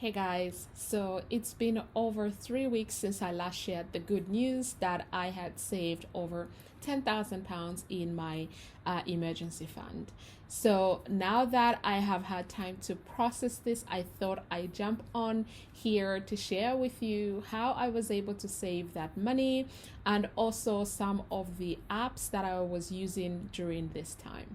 Hey guys, so it's been over 3 weeks since I last shared the good news that I had saved over £10,000 in my emergency fund. So now that I have had time to process this, I thought I'd jump on here to share with you how I was able to save that money and also some of the apps that I was using during this time.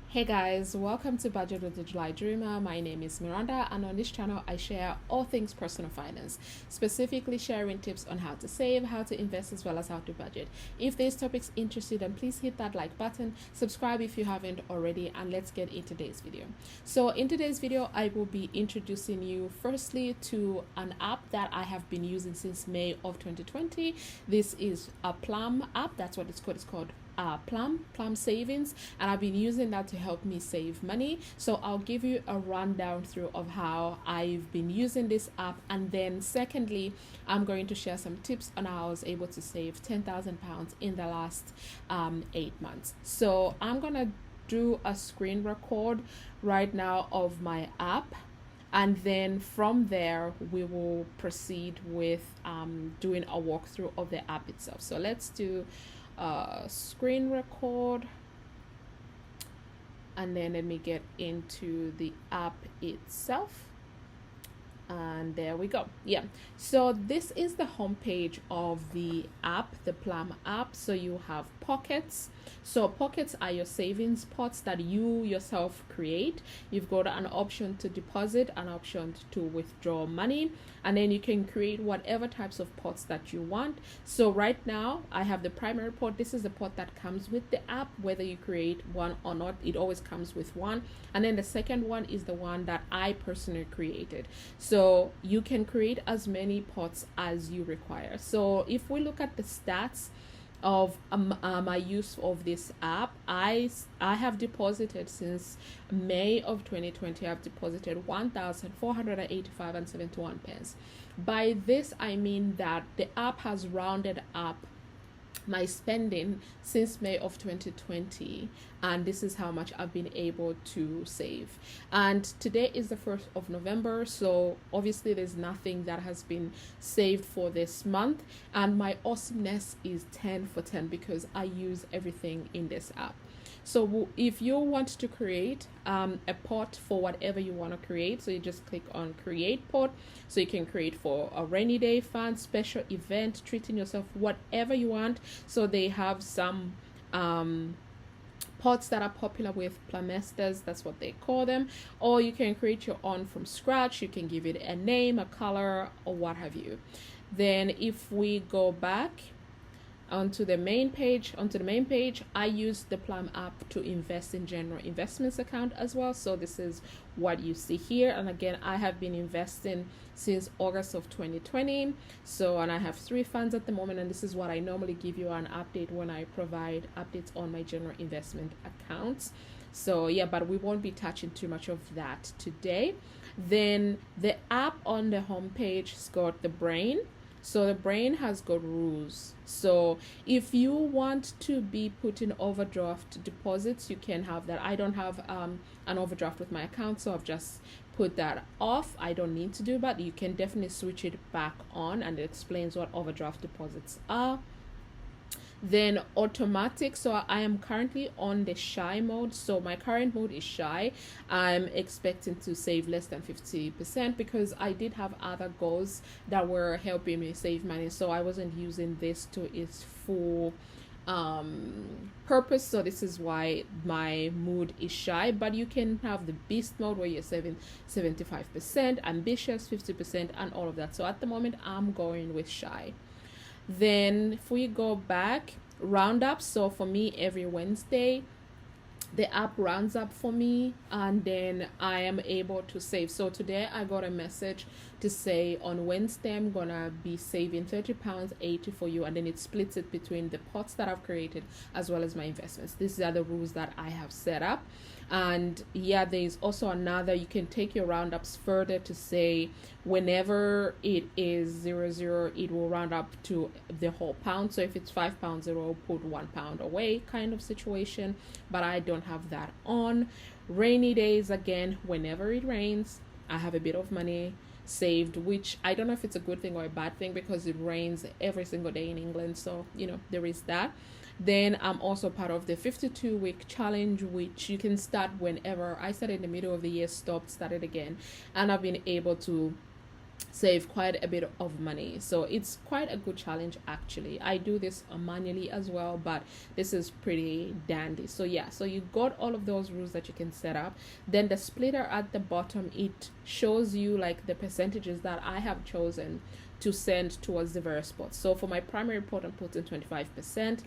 Hey guys, welcome to Budget with the July Dreamer. My name is Miranda, and on this channel I share all things personal finance, specifically sharing tips on how to save, how to invest, as well as how to budget. If these topics interest you, then please hit that like button, subscribe if you haven't already, and let's get into today's video. So in today's video, I will be introducing you firstly to an app that I have been using since May of 2020. This is a Plum app. That's what it's called. It's called Plum Savings, and I've been using that to help me save money. So I'll give you a rundown through of how I've been using this app, and then secondly I'm going to share some tips on how I was able to save £10,000 in the last 8 months. So I'm gonna do a screen record right now of my app, and then from there we will proceed with doing a walkthrough of the app itself. So let's do screen record, and then let me get into the app itself, and there we go. Yeah, so this is the homepage of the app, the Plum app. So you have pockets. So pockets are your savings pots that you yourself create. You've got an option to deposit, an option to withdraw money, and then you can create whatever types of pots that you want. So right now I have the primary pot. This is the pot that comes with the app, whether you create one or not, it always comes with one. And then the second one is the one that I personally created. So you can create as many pots as you require. So if we look at the stats of my use of this app, I have deposited since May of 2020. I've deposited 1,485 and 71 pence. By this I mean that the app has rounded up my spending since May of 2020, and this is how much I've been able to save. And today is the 1st of November, so obviously there's nothing that has been saved for this month, and my awesomeness is 10 for 10 because I use everything in this app. So if you want to create a pot for whatever you want to create, so you just click on create pot. So you can create for a rainy day fund, special event, treating yourself, whatever you want. So they have some pots that are popular with plumesters, that's what they call them, or you can create your own from scratch. You can give it a name, a color, or what have you. Then if we go back onto the main page, I use the Plum app to invest in general investments account as well. So this is what you see here, and again I have been investing since August of 2020. So, and I have 3 funds at the moment, and this is what I normally give you an update when I provide updates on my general investment accounts. So yeah, but we won't be touching too much of that today. Then the app on the homepage has got the brain. So the brain has got rules. So if you want to be putting overdraft deposits, you can have that. I don't have an overdraft with my account, so I've just put that off. I don't need to do that. You can definitely switch it back on, and it explains what overdraft deposits are. Then automatic, so I am currently on the shy mode. So my current mode is shy. I'm expecting to save less than 50% because I did have other goals that were helping me save money, so I wasn't using this to its full purpose. So this is why my mood is shy. But you can have the beast mode where you're saving 75%, ambitious 50%, and all of that. So at the moment I'm going with shy. Then if we go back, roundup. So for me, every Wednesday the app rounds up for me, and then I am able to save. So today I got a message to say on Wednesday I'm gonna be saving £30.80 for you, and then it splits it between the pots that I've created as well as my investments. These are the rules that I have set up. And yeah, there's also another, you can take your roundups further to say whenever it is 00, it will round up to the whole pound. So if it's £5, it will put £1 away, kind of situation. But I don't don't have that on. Rainy days, again, whenever it rains, I have a bit of money saved, which I don't know if it's a good thing or a bad thing because it rains every single day in England. So, there is that. Then I'm also part of the 52-week challenge, which you can start whenever. I started in the middle of the year, stopped, started again, and I've been able to save quite a bit of money. So it's quite a good challenge actually. I do this manually as well, but this is pretty dandy. So yeah, so you got all of those rules that you can set up. Then the splitter at the bottom, it shows you like the percentages that I have chosen to send towards the various spots. So for my primary report, I'm putting 25%.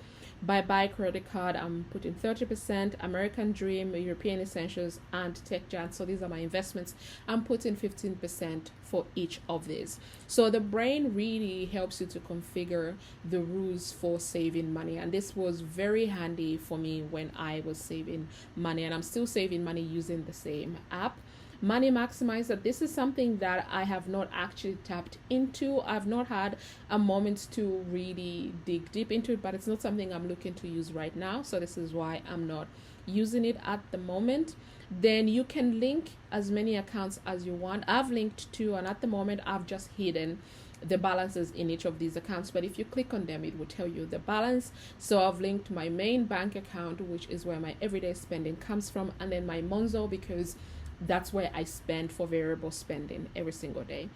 Buy credit card, I'm putting 30%. American Dream, European Essentials, and Tech Giant. So these are my investments. I'm putting 15% for each of these. So the brain really helps you to configure the rules for saving money. And this was very handy for me when I was saving money. And I'm still saving money using the same app. Money Maximizer, this is something that I have not actually tapped into. I've not had a moment to really dig deep into it, but it's not something I'm looking to use right now. So this is why I'm not using it at the moment. Then you can link as many accounts as you want. I've linked 2, and at the moment I've just hidden the balances in each of these accounts, but if you click on them it will tell you the balance. So I've linked my main bank account, which is where my everyday spending comes from, and then my Monzo, because that's where I spend for variable spending every single day.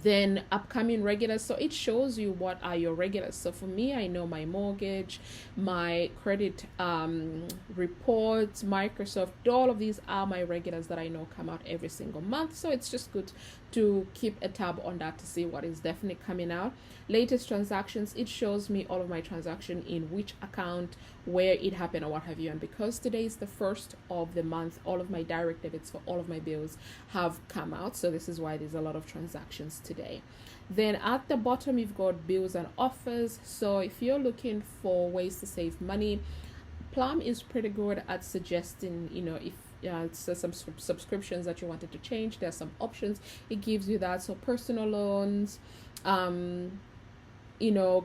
Then upcoming regulars, so it shows you what are your regulars. So for me, I know my mortgage, my credit reports, Microsoft, all of these are my regulars that I know come out every single month. So it's just good to keep a tab on that to see what is definitely coming out. Latest transactions, it shows me all of my transaction in which account, where it happened, or what have you. And because today is the 1st of the month, all of my direct debits for all of my bills have come out. So this is why there's a lot of transactions today. Then at the bottom, you've got bills and offers. So if you're looking for ways to save money, Plum is pretty good at suggesting, if so some subscriptions that you wanted to change, there's some options. It gives you that. So personal loans,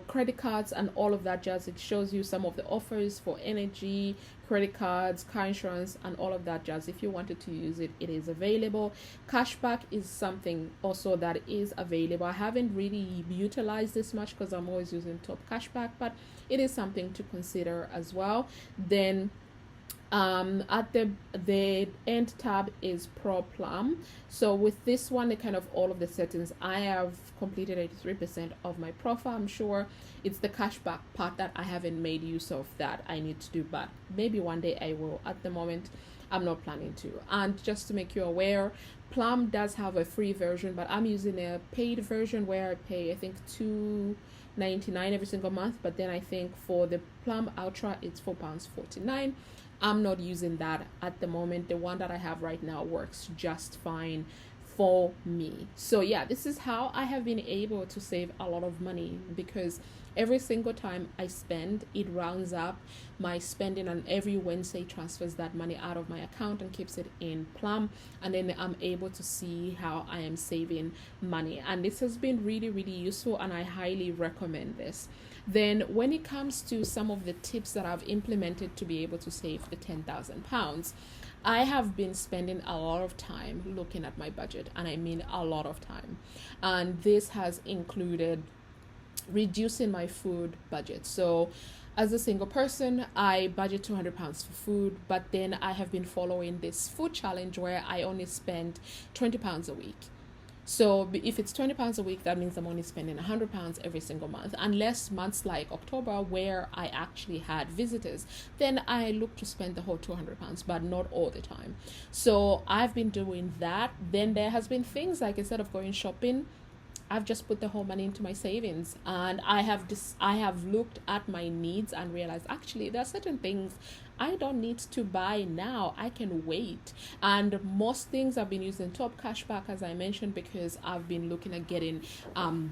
credit cards and all of that jazz. It shows you some of the offers for energy, credit cards, car insurance, and all of that jazz. If you wanted to use it, it is available. Cashback is something also that is available. I haven't really utilized this much because I'm always using Top Cashback, but it is something to consider as well. Then at the end tab is Pro Plum. So with this one, the kind of all of the settings, I have completed 83% of my profile. I'm sure it's the cashback part that I haven't made use of that I need to do, but maybe one day I will. At the moment, I'm not planning to. And just to make you aware, Plum does have a free version, but I'm using a paid version where I pay, I think, $2.99 every single month. But then I think for the Plum Ultra, it's £4.49. I'm not using that at the moment. The one that I have right now works just fine for me. So yeah, this is how I have been able to save a lot of money, because every single time I spend, it rounds up my spending, and every Wednesday transfers that money out of my account and keeps it in Plum, and then I'm able to see how I am saving money. And this has been really, really useful, and I highly recommend this. Then when it comes to some of the tips that I've implemented to be able to save the £10,000, I have been spending a lot of time looking at my budget, and I mean a lot of time. And this has included reducing my food budget. So as a single person, I budget £200 for food, but then I have been following this food challenge where I only spend £20 a week. So if it's £20 a week, that means I'm only spending £100 every single month, unless months like October where I actually had visitors, then I look to spend the whole £200, but not all the time. So I've been doing that. Then there has been things like, instead of going shopping, I've just put the whole money into my savings, and I have looked at my needs and realized actually there are certain things I don't need to buy now. I can wait. And most things I've been using Top Cashback, as I mentioned, because I've been looking at getting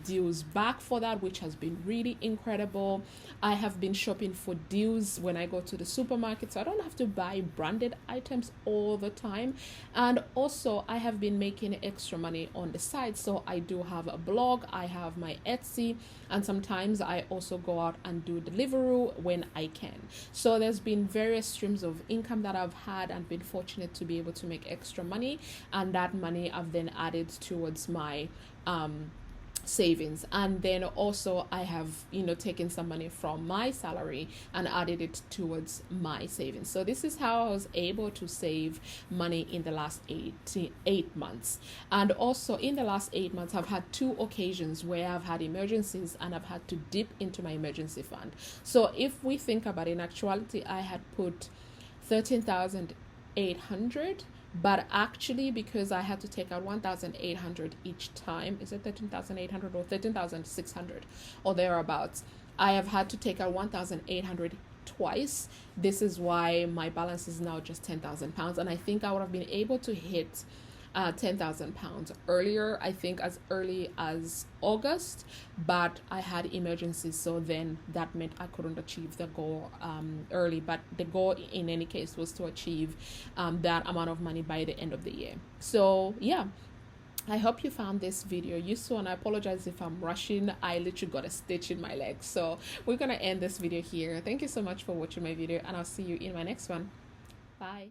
deals back for that, which has been really incredible. I have been shopping for deals when I go to the supermarket, so I don't have to buy branded items all the time. And also I have been making extra money on the side. So I do have a blog, I have my Etsy, and sometimes I also go out and do Deliveroo when I can. So there's been various various streams of income that I've had and been fortunate to be able to make extra money, and that money I've then added towards my savings. And then also I have, taken some money from my salary and added it towards my savings. So this is how I was able to save money in the last 8 months. And also in the last 8 months, I've had 2 occasions where I've had emergencies and I've had to dip into my emergency fund. So if we think about it, in actuality, I had put 13,800, but actually, because I had to take out 1,800 each time, is it 13,800 or 13,600 or thereabouts? I have had to take out 1,800 twice. This is why my balance is now just £10,000, and I think I would have been able to hit £10,000 earlier, I think as early as August, but I had emergencies, so then that meant I couldn't achieve the goal early. But the goal in any case was to achieve that amount of money by the end of the year. So yeah, I hope you found this video useful, and I apologize if I'm rushing. I literally got a stitch in my leg. So we're gonna end this video here. Thank you so much for watching my video, and I'll see you in my next one. Bye.